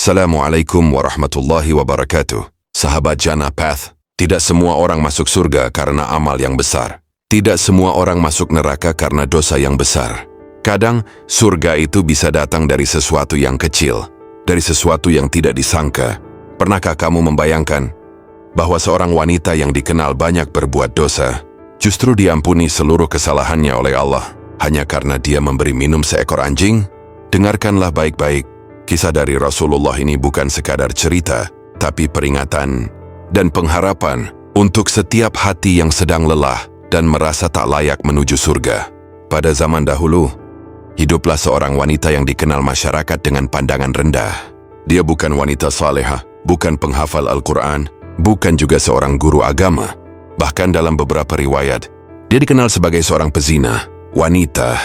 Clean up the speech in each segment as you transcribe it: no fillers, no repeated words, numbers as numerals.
Assalamualaikum warahmatullahi wabarakatuh. Sahabat Jannah Path, tidak semua orang masuk surga karena amal yang besar. Tidak semua orang masuk neraka karena dosa yang besar. Kadang, surga itu bisa datang dari sesuatu yang kecil, dari sesuatu yang tidak disangka. Pernahkah kamu membayangkan bahwa seorang wanita yang dikenal banyak berbuat dosa, justru diampuni seluruh kesalahannya oleh Allah, hanya karena dia memberi minum seekor anjing? Dengarkanlah baik-baik. Kisah dari Rasulullah ini bukan sekadar cerita, tapi peringatan dan pengharapan untuk setiap hati yang sedang lelah dan merasa tak layak menuju surga. Pada zaman dahulu, hiduplah seorang wanita yang dikenal masyarakat dengan pandangan rendah. Dia bukan wanita salehah, bukan penghafal Al-Quran, bukan juga seorang guru agama. Bahkan dalam beberapa riwayat, dia dikenal sebagai seorang pezina, wanita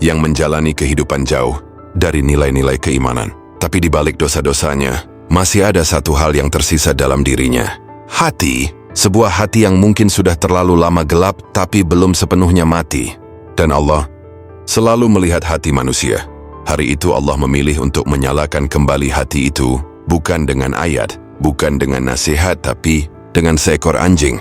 yang menjalani kehidupan jauh dari nilai-nilai keimanan. Tapi di balik dosa-dosanya, masih ada satu hal yang tersisa dalam dirinya. Hati, sebuah hati yang mungkin sudah terlalu lama gelap tapi belum sepenuhnya mati. Dan Allah selalu melihat hati manusia. Hari itu Allah memilih untuk menyalakan kembali hati itu, bukan dengan ayat, bukan dengan nasihat, tapi dengan seekor anjing.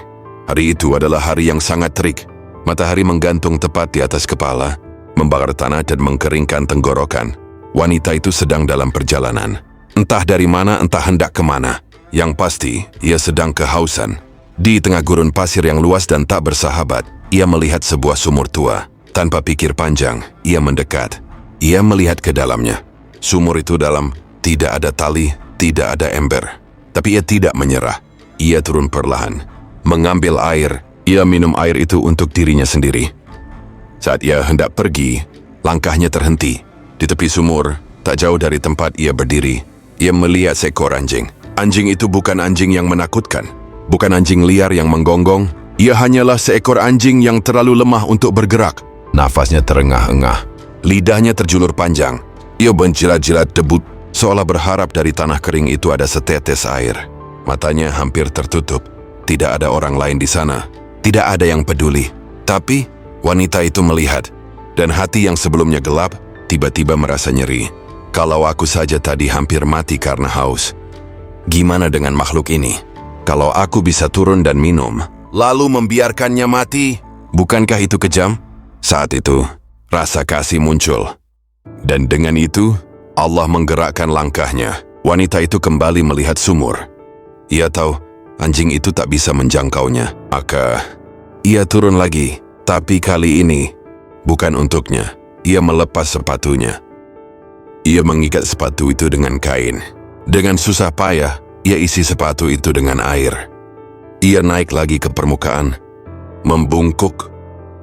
Hari itu adalah hari yang sangat terik. Matahari menggantung tepat di atas kepala, membakar tanah dan mengkeringkan tenggorokan. Wanita itu sedang dalam perjalanan. Entah dari mana, entah hendak kemana. Yang pasti, ia sedang kehausan. Di tengah gurun pasir yang luas dan tak bersahabat, ia melihat sebuah sumur tua. Tanpa pikir panjang, ia mendekat. Ia melihat ke dalamnya. Sumur itu dalam, tidak ada tali, tidak ada ember. Tapi ia tidak menyerah. Ia turun perlahan, mengambil air. Ia minum air itu untuk dirinya sendiri. Saat ia hendak pergi, langkahnya terhenti. Di tepi sumur, tak jauh dari tempat ia berdiri, ia melihat seekor anjing. Anjing itu bukan anjing yang menakutkan, bukan anjing liar yang menggonggong. Ia hanyalah seekor anjing yang terlalu lemah untuk bergerak. Nafasnya terengah-engah, lidahnya terjulur panjang. Ia menjilat-jilat debu, seolah berharap dari tanah kering itu ada setetes air. Matanya hampir tertutup. Tidak ada orang lain di sana. Tidak ada yang peduli. Tapi, wanita itu melihat, dan hati yang sebelumnya gelap, tiba-tiba merasa nyeri. Kalau aku saja tadi hampir mati karena haus, gimana dengan makhluk ini? Kalau aku bisa turun dan minum, lalu membiarkannya mati, bukankah itu kejam? Saat itu, rasa kasih muncul. Dan dengan itu, Allah menggerakkan langkahnya. Wanita itu kembali melihat sumur. Ia tahu, anjing itu tak bisa menjangkaunya. Maka, ia turun lagi. Tapi kali ini, bukan untuknya. Ia melepas sepatunya. Ia mengikat sepatu itu dengan kain. Dengan susah payah, ia isi sepatu itu dengan air. Ia naik lagi ke permukaan, membungkuk.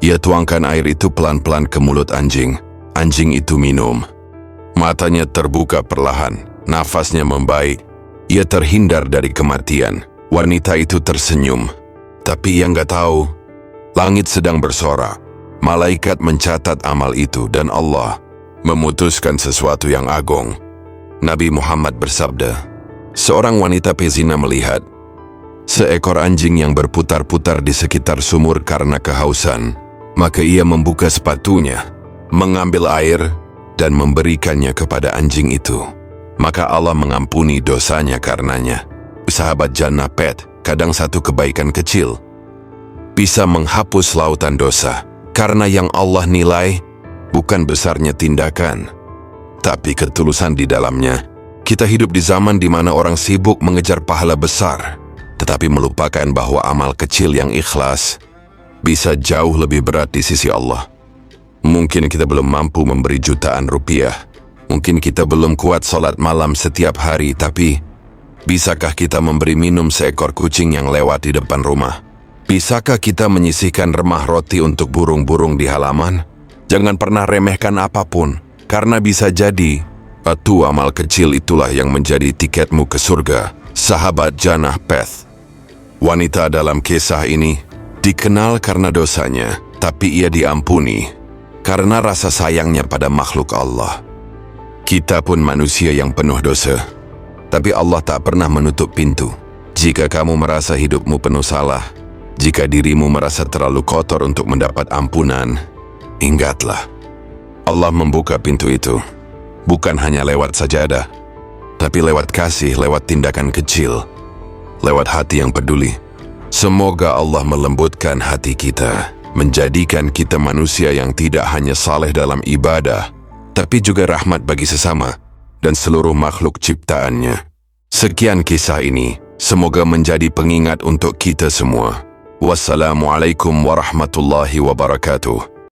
Ia tuangkan air itu pelan-pelan ke mulut anjing. Anjing itu minum. Matanya terbuka perlahan, nafasnya membaik. Ia terhindar dari kematian. Wanita itu tersenyum. Tapi ia nggak tahu, langit sedang bersorak. Malaikat mencatat amal itu dan Allah memutuskan sesuatu yang agung. Nabi Muhammad bersabda, seorang wanita pezina melihat seekor anjing yang berputar-putar di sekitar sumur karena kehausan. Maka ia membuka sepatunya, mengambil air, dan memberikannya kepada anjing itu. Maka Allah mengampuni dosanya karenanya. Sahabat Jannah Path, kadang satu kebaikan kecil bisa menghapus lautan dosa. Karena yang Allah nilai bukan besarnya tindakan, tapi ketulusan di dalamnya. Kita hidup di zaman di mana orang sibuk mengejar pahala besar, tetapi melupakan bahwa amal kecil yang ikhlas bisa jauh lebih berat di sisi Allah. Mungkin kita belum mampu memberi jutaan rupiah. Mungkin kita belum kuat sholat malam setiap hari, tapi bisakah kita memberi minum seekor kucing yang lewat di depan rumah? Bisakah kita menyisihkan remah roti untuk burung-burung di halaman? Jangan pernah remehkan apapun, karena bisa jadi batu amal kecil itulah yang menjadi tiketmu ke surga. Sahabat Jannah Path, wanita dalam kisah ini dikenal karena dosanya, tapi ia diampuni karena rasa sayangnya pada makhluk Allah. Kita pun manusia yang penuh dosa, tapi Allah tak pernah menutup pintu. Jika kamu merasa hidupmu penuh salah, jika dirimu merasa terlalu kotor untuk mendapat ampunan, ingatlah, Allah membuka pintu itu, bukan hanya lewat sajadah, tapi lewat kasih, lewat tindakan kecil, lewat hati yang peduli. Semoga Allah melembutkan hati kita, menjadikan kita manusia yang tidak hanya saleh dalam ibadah, tapi juga rahmat bagi sesama dan seluruh makhluk ciptaannya. Sekian kisah ini, semoga menjadi pengingat untuk kita semua. Wassalamualaikum warahmatullahi wabarakatuh.